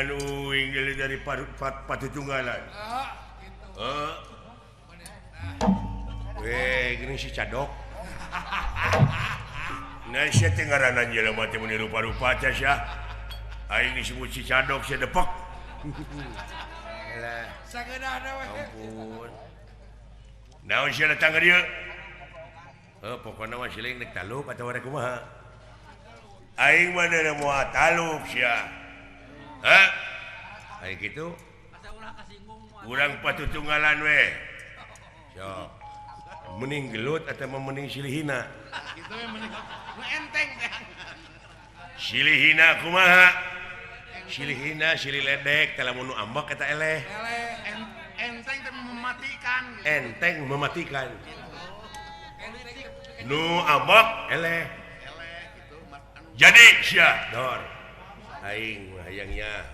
dengan uing dari Patutunggalan. Gini si Cadok. Nah, saya tenggaranan jalan mati menirupa-rupa aja sih. Aing disebut si Cadok, si Depok. Ampun. Nah, saya datang ke dia. Pokoknya masih lain dek taluk atau ada kumaha. Aing mana mau taluk sia. Hah? Aing gitu. Urang Patutunggalan we. Sok. Mending gelut atau mending silihina? Gitu ya mending enteng. Silihina kumaha? Silihina silih ledek kalau mau ambak kata eleh. Enteng tapi mematikan. Enteng mematikan. Nu ambak eleh. Jadi sia dor. Aing hayangnya.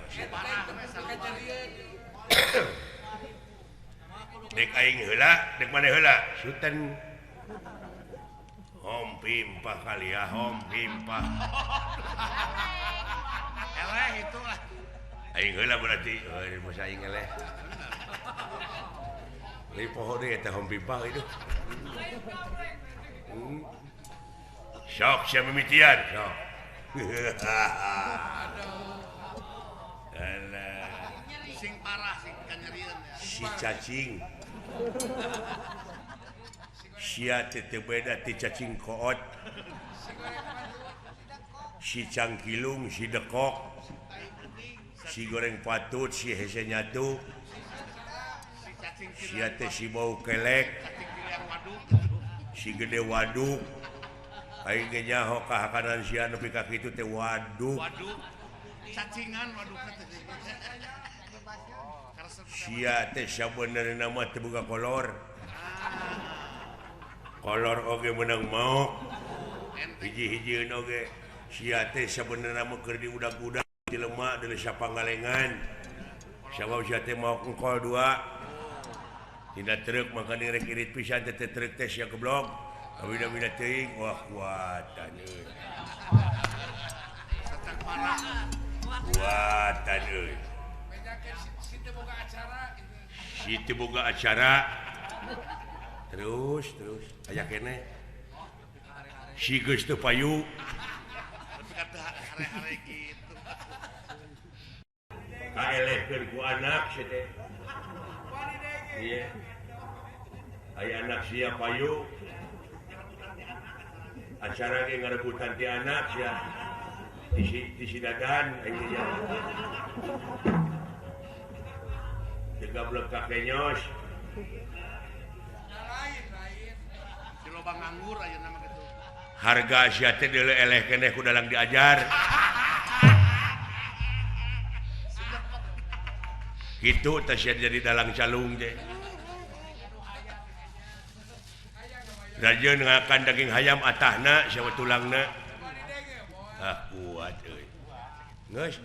Dek aing heula, dek mana heula? Sultan hom pimpah kali ya, hom pimpah. Eleh itulah. Aing heula berarti, masa aing eleh. Ini pohon deh, teh hom pimpah itu. Sok siapa mimitian, sok. Alah. Sing parah sing kanyerian ya. Si cacing. Sia tete beda ti cacing koot. Si cangkilung, si dekok. Si goreng patut, si hese nyatu. Sia teh si bau kelek. Si gede waduk. Aing ge nyaho kahakanan sia nepi ka kitu teh waduk. Waduk. Cacingan waduk teh. Sia teh sabenerna mah teu boga kolor. Kolor oge menang mau. Hiji-hijieun oge. Sia teh sabenerna mah keur diudag-udag jelema deuleu sapangalengan. Sabab sia teh mau engkol 2. Tina truk maka direk irit pisan teh truk teh sia goblok. Awida-wida teuing wah kuatan euy. Satang parah. Kuatan euy. Si teu boga acara. Terus aya kene. Si geus teu payu. Tapi kata are-are kitu. Kaelehkeun ku anak si teh. Ieu. Aya anak sia payu. Acara ge ngarebutan ti anak sia. Ti si dadan aya ya. Gablek kakenyos. Lain. Si loba nganggur aya nama gitu. Harga sia teh deuleu eleh keneh ku dalang diajar. Kitu teh sia jadi dalang calung teh. Rajeun ngakan daging hayam atahna sawa tulangna. Ah kuat euy. Geus.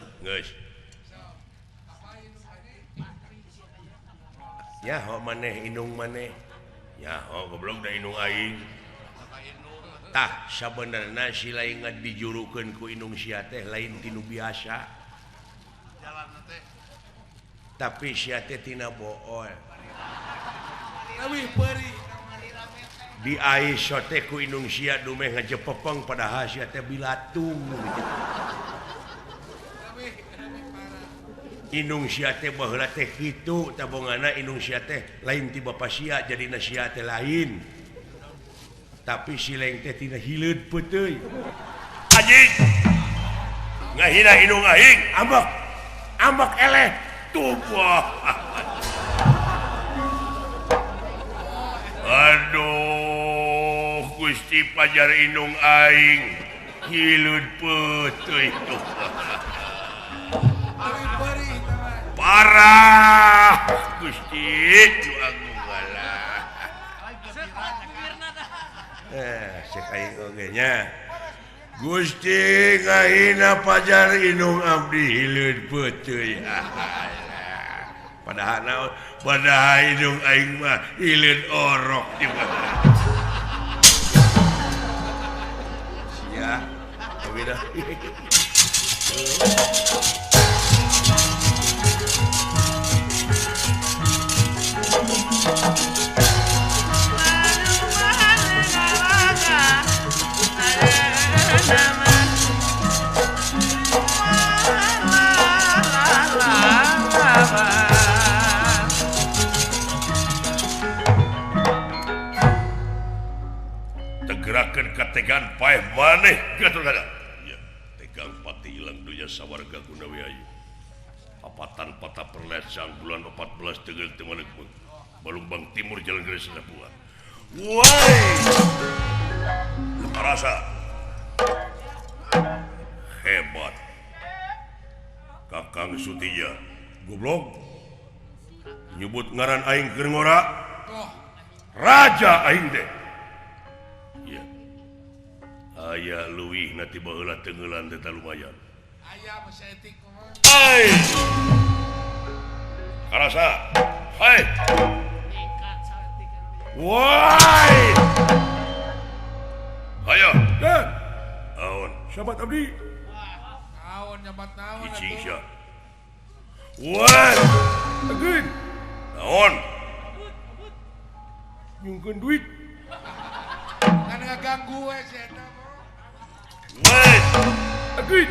Ya, maneh inung maneh. Ya, goblok da inung aing. Tah, sabenerna si lain dijurukeun ku inung sia teh lain tinu biasa. Jalanna teh. Tapi sia teh tina bool. Leuwih peuri. Di Aisyah teh ku inung sia dumeh ngajepepeng padahal sia teh bilatung. Inung sia teh baheula teh kitu tabongana inung sia teh lain ti bapa sia jadina sia teh lain. Tapi si leng teh tina hileud peuteui. Anjing. Ngahina inung aing ambak eleh tubuh. Aduh, Gusti pajar inung aing hileud peuteui tuh. Parah Gusti nu agung galah. Cek aing oge nya. Gusti ngahina pajar inung abdi hileud peuteui. Padahal inung aing mah hileud orok juga. Sia, tapi dah. can paeh maneh gatul-gatul. Ya, tegang pati hilang dunya sawarga Gunawi Ayu. Apatan patah perlesang bulan 14 tegel temalek Balumbang Timur Jalan Gres Buah. Woi. Rasa hebat. Kakang Sutiya goblok nyebut ngaran aing keur ngora raja aing teh ya aya leuwih na ti baheula teungeulan teh lumayan aya masih etik ai karasa hai woi ayo dan aon sahabat abdi naon nyabat naon atuh woi again naon nyungkeun duit kan ngaganggu we si eta woi again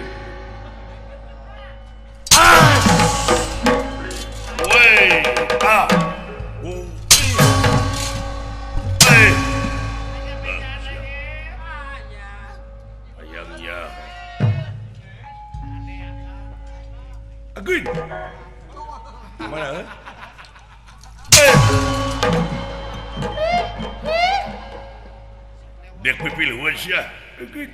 woi ayangnya again mana dek pipil wasia again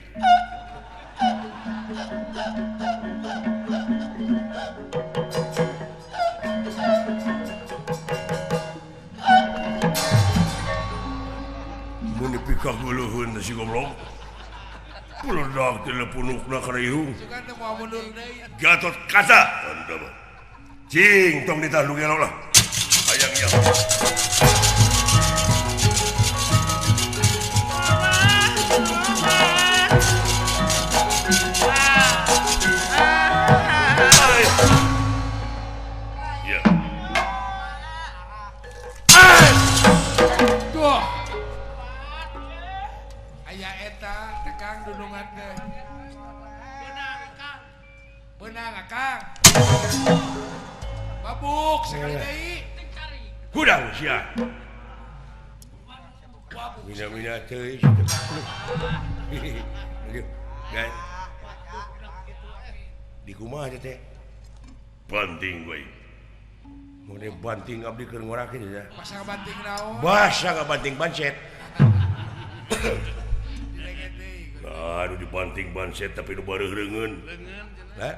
mun dipikak geuleuheun si goblok peledak teleponukna kana ieu Gatot Kaca cing tong ditahan gelo lah ayangnya ya tuh aya eta tekang dudungan teh benang akang babuk sekali deui hudang sia mina-mina teuy kan di kumaha teh banting we mun banting abdi keur ngorakeun ya basa banting naon basa banting bancet aduh dibanting banset tapi nu bareuh leungeun hah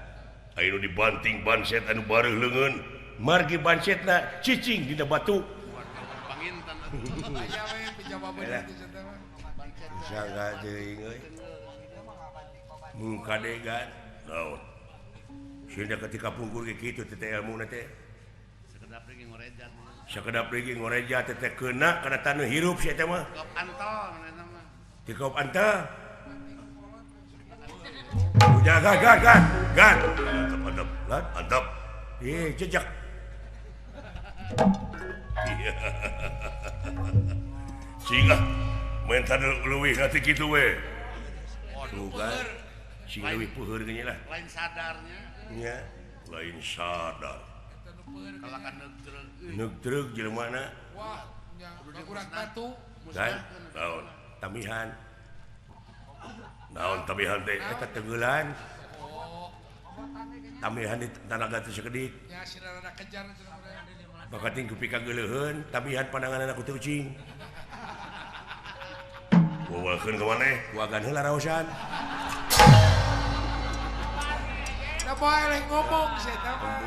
anu dibanting banset anu bareuh leungeun margi bansetna cicing dina batu pangintan aya we penjawaban itu cenah saga teuing euy mun kadegan naon sehingga ketika pungkur kitu teh ilmuna teh sakedap lagi ngoreja teh keuna kana taneuh hirup sia teh mah kop antol eta mah di kop antol udah gan mantap jejak singa main tadi leuwih hati gitu we tuh kan sing leuwih peuheur ge lah lain sadarnya nya lain sadar kalakan neugdreug jelema na wah nya kurang batu kan naon tamihan naon tamihan teh eta teungeulan tamihan di tanaga teh sakedik nya sirana kejar bakating kupika geuleuheun tamihan pandanganna ku teu cing bawakeun ka maneh wagan heula raosan da bae leh ngomong sih eta mah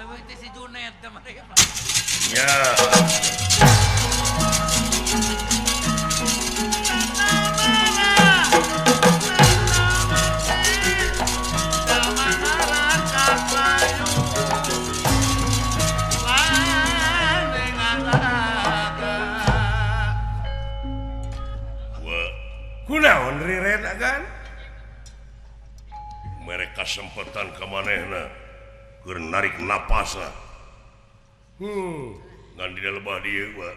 leuwih teh si Junet teh mah nya kunaon riret kan mereka sempetan ke manehna keur narik napasna ngan dina lebah dieu wa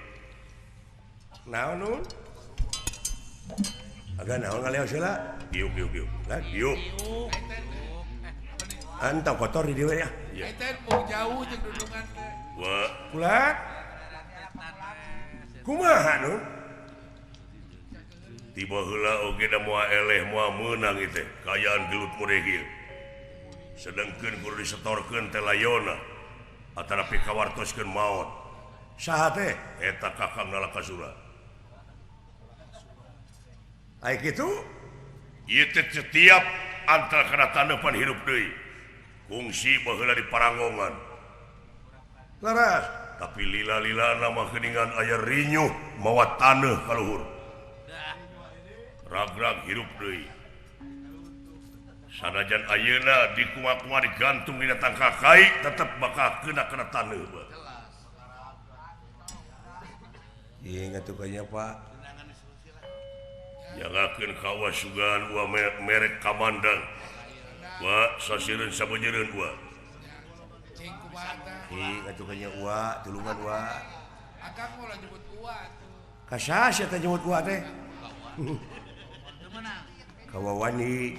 naon nun aga naon ngaleos heula diuk kan diuk anta kotor di dieu ya eta mau jauh jeung dudungan teh wa kulat kumaha nun tiba heula oge da moal eleh moal meunang teh kayaan gelut muregil sedengkeun kudu disetorkeun teh layona atara pikawartoskeun maot saha teh eta kakang Nalakasura ai kitu ieu teh setiap antara kana taneupan hirup deui kungsi baheula di parangongan laras tapi lila-lilana mah geuningan aya rinyuh mawa taneuh ka luhur rag-rag hirup deui sanajan ayeuna di kumaha digantung dina tangka kai tetep bakal kena taneuh ingat tuh kayaknya Pak jangakeun kawasugan wa merek kamandang wa sasireun sabejereun wa ingat tuh kayaknya wa tulungan wa akang mau nyebut wa kasasa teh nyebut wa teh kawawani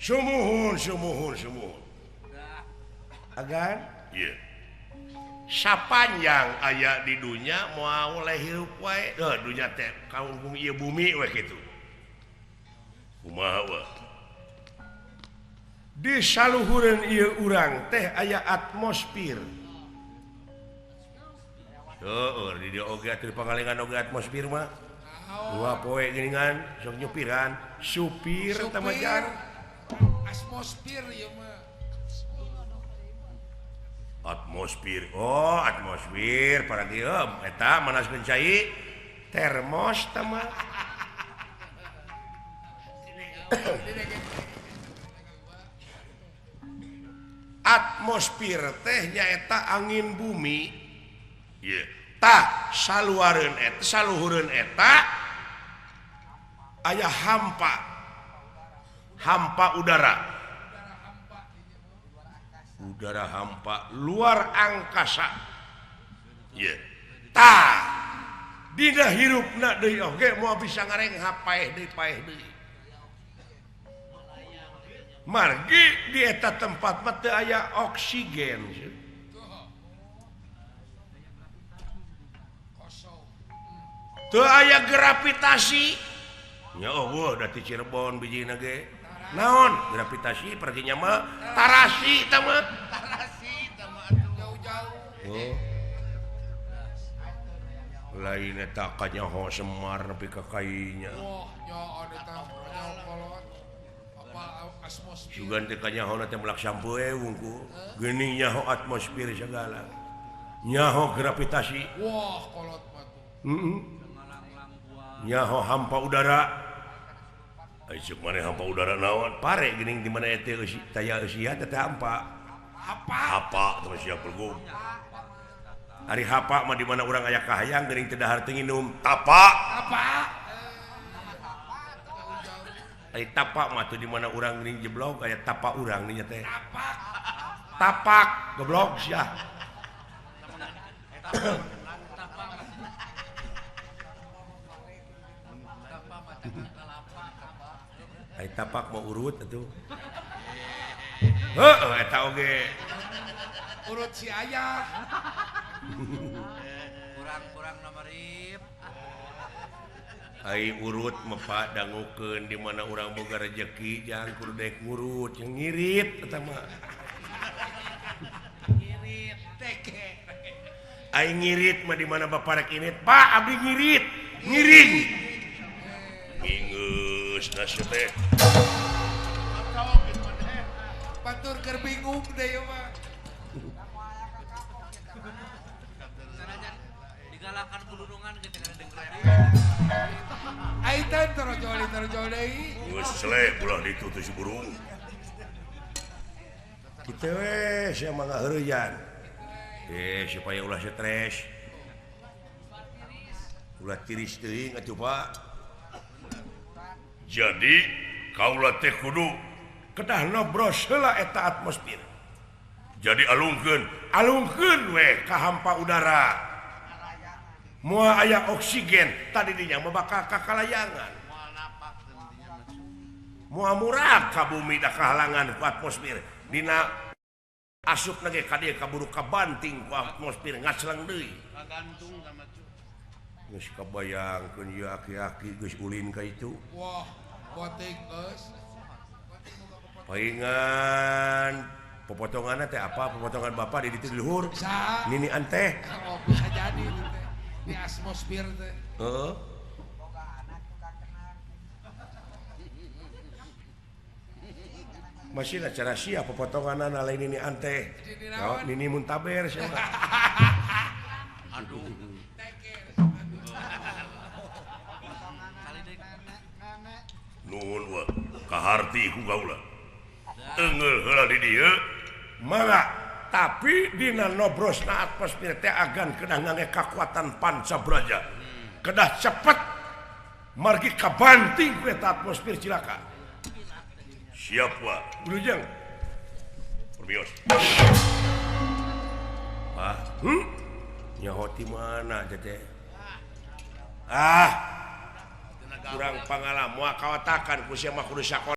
sumuhun agan iya sapanjang aya di dunya moal oleh hirup wae dunya teh kaung ieu bumi we kitu kumaha wa di saluhureun ieu urang teh aya atmosfer di dia oge atuh pangalengan oge atmosfer mah dua poe geuningan sok nyupiran supir tamajan atmosfer ieu mah atmosfer atmosfer para dieu eta manaskeun cai termos tama atmosfer teh nyaeta angin bumi tah saluhureun eta aya hampa udara hampa luar angkasa tah dina hirupna deui oge moal bisa ngareng hapaeh deui margi di eta tempat mah teu aya oksigen teu aya gravitasi nya da ti Cirebon bijina ge naon gravitasi perginya mah tarasi eta mah jauh-jauh lain eta kanyaho Semar nepi ka kainya nyaon eta kolot apa atmosfer sugan teh kanyaho teh melak sampoe wungku geuning nyaho atmosfer segala nyaho gravitasi wah kolot mah tuh nyaho hampa udara cek mana hampa udara naon pare geuning di mana eta taya eusia teh hampa hapa terus siap pelgum ari hapa mah di mana urang aya kahayang geuning teh dahar teu nginum tapak ari tapak mah teh di mana urang geuning jeblok aya tapak urang nya teh tapak goblok sia ai tapak mau urut atuh eta oge urut si ayah kurang namarip ai urut mah Pak dangukeun di mana urang boga rezeki jangan kudu daek ngurut yang ngirit eta mah ngirit teke ai ngirit mah di mana baparek ini Pak abdi ngirit ngiring geus nasi teh batur keur bingung deh ya mah digalakan kulunungan ketika dengeran aitan terojoli deui geus selek ulah ditu teh si burung kitu we sia mangga heureuyan supaya ulah stres ulah tiris teuing atuh Pak jadi kaula teh kudu kedah nobros heula eta atmosfer jadi alungkeun we ka hampa udara moal aya oksigen tadi dinya mah bakal kakalayangan moal murah ka bumi da kahalangan ku atmosfer dina asup lagi ka kaburu kabanting ku atmosfer ngaclang deui kagantung sama cu geus kabayangkeun ieu aki-aki geus ulin ka itu wah potek geus paingan popotonganna teh apa popotongan bapak di ditu di luhur bisa nini anteh oh bisa jadi teh di atmosfer teh heeh masih acara sia pepotongan lain ini anteh oh, nini muntaber siapa aduh nuhun wa kaharti ku gaula eungeul heula di dieu mangga tapi dina nobrosna atmosfer teh agan kedah ngangge kakuatan pancabraja kedah cepet margi kabanting ku eta atmosfer cilaka siap wa Wilujeng permios nyaho ti mana teh kurang pangalaman moal kawatakan ku sia mah kudu sakola